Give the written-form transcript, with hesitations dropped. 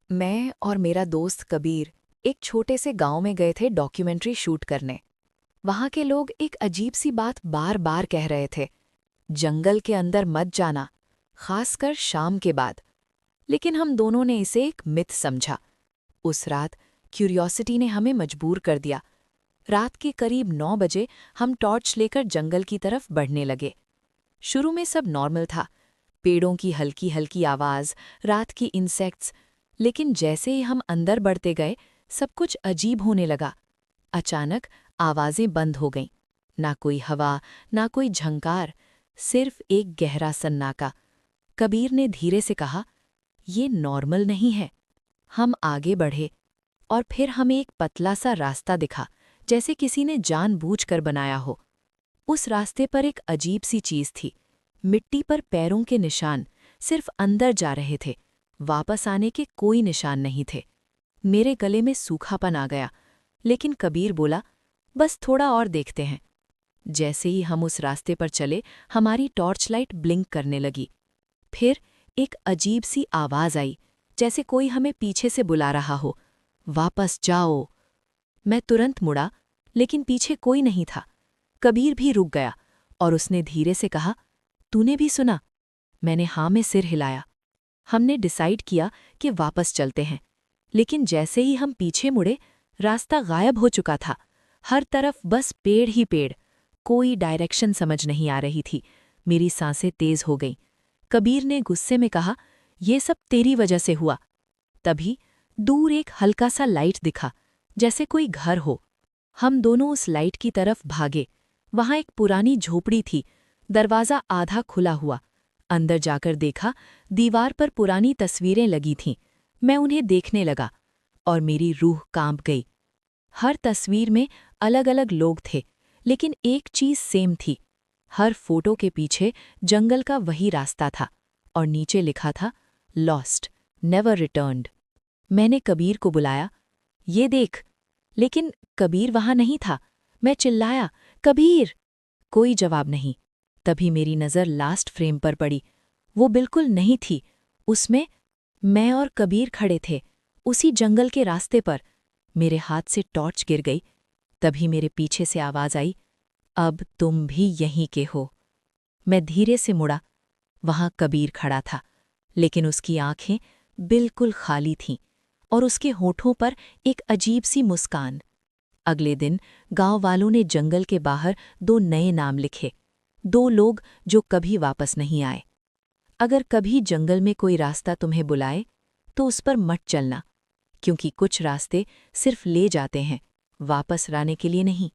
मैं और मेरा दोस्त कबीर एक छोटे से गांव में गए थे डॉक्यूमेंट्री शूट करने। वहां के लोग एक अजीब सी बात बार बार कह रहे थे, जंगल के अंदर मत जाना, खासकर शाम के बाद। लेकिन हम दोनों ने इसे एक मिथ समझा। उस रात क्यूरियोसिटी ने हमें मजबूर कर दिया। रात के करीब 9 बजे हम टॉर्च लेकर जंगल की तरफ बढ़ने लगे। शुरू में सब नॉर्मल था, पेड़ों की हल्की हल्की आवाज़, रात की इंसेक्ट्स। लेकिन जैसे ही हम अंदर बढ़ते गए, सब कुछ अजीब होने लगा। अचानक आवाज़ें बंद हो गईं। ना कोई हवा, ना कोई झंकार, सिर्फ एक गहरा सन्नाटा। कबीर ने धीरे से कहा, ये नॉर्मल नहीं है। हम आगे बढ़े और फिर हमें एक पतला सा रास्ता दिखा, जैसे किसी ने जानबूझकर बनाया हो। उस रास्ते पर एक अजीब सी चीज थी, मिट्टी पर पैरों के निशान, सिर्फ अंदर जा रहे थे, वापस आने के कोई निशान नहीं थे। मेरे गले में सूखापन आ गया, लेकिन कबीर बोला, बस थोड़ा और देखते हैं। जैसे ही हम उस रास्ते पर चले, हमारी टॉर्च लाइट ब्लिंक करने लगी। फिर एक अजीब सी आवाज आई, जैसे कोई हमें पीछे से बुला रहा हो, वापस जाओ। मैं तुरंत मुड़ा, लेकिन पीछे कोई नहीं था। कबीर भी रुक गया और उसने धीरे से कहा, तूने भी सुना? मैंने हाँ में सिर हिलाया। हमने डिसाइड किया कि वापस चलते हैं। लेकिन जैसे ही हम पीछे मुड़े, रास्ता गायब हो चुका था। हर तरफ बस पेड़ ही पेड़। कोई डायरेक्शन समझ नहीं आ रही थी। मेरी सांसें तेज हो गईं। कबीर ने गुस्से में कहा, ये सब तेरी वजह से हुआ। तभी दूर एक हल्का सा लाइट दिखा, जैसे कोई घर हो। हम दोनों उस लाइट की तरफ भागे। वहां एक पुरानी झोपड़ी थी, दरवाज़ा आधा खुला हुआ। अंदर जाकर देखा, दीवार पर पुरानी तस्वीरें लगी थीं। मैं उन्हें देखने लगा और मेरी रूह कांप गई। हर तस्वीर में अलग अलग लोग थे, लेकिन एक चीज़ सेम थी। हर फोटो के पीछे जंगल का वही रास्ता था और नीचे लिखा था, लॉस्ट, नेवर रिटर्न्ड। मैंने कबीर को बुलाया, ये देख। लेकिन कबीर वहां नहीं था। मैं चिल्लाया, कबीर! कोई जवाब नहीं। तभी मेरी नज़र लास्ट फ्रेम पर पड़ी। वो बिल्कुल नहीं थी। उसमें मैं और कबीर खड़े थे, उसी जंगल के रास्ते पर। मेरे हाथ से टॉर्च गिर गई। तभी मेरे पीछे से आवाज़ आई, अब तुम भी यहीं के हो। मैं धीरे से मुड़ा। वहां कबीर खड़ा था, लेकिन उसकी आंखें बिल्कुल खाली थीं और उसके होठों पर एक अजीब सी मुस्कान। अगले दिन गांव वालों ने जंगल के बाहर 2 नए नाम लिखे, 2 लोग जो कभी वापस नहीं आए। अगर कभी जंगल में कोई रास्ता तुम्हें बुलाए, तो उस पर मत चलना, क्योंकि कुछ रास्ते सिर्फ ले जाते हैं, वापस लाने के लिए नहीं।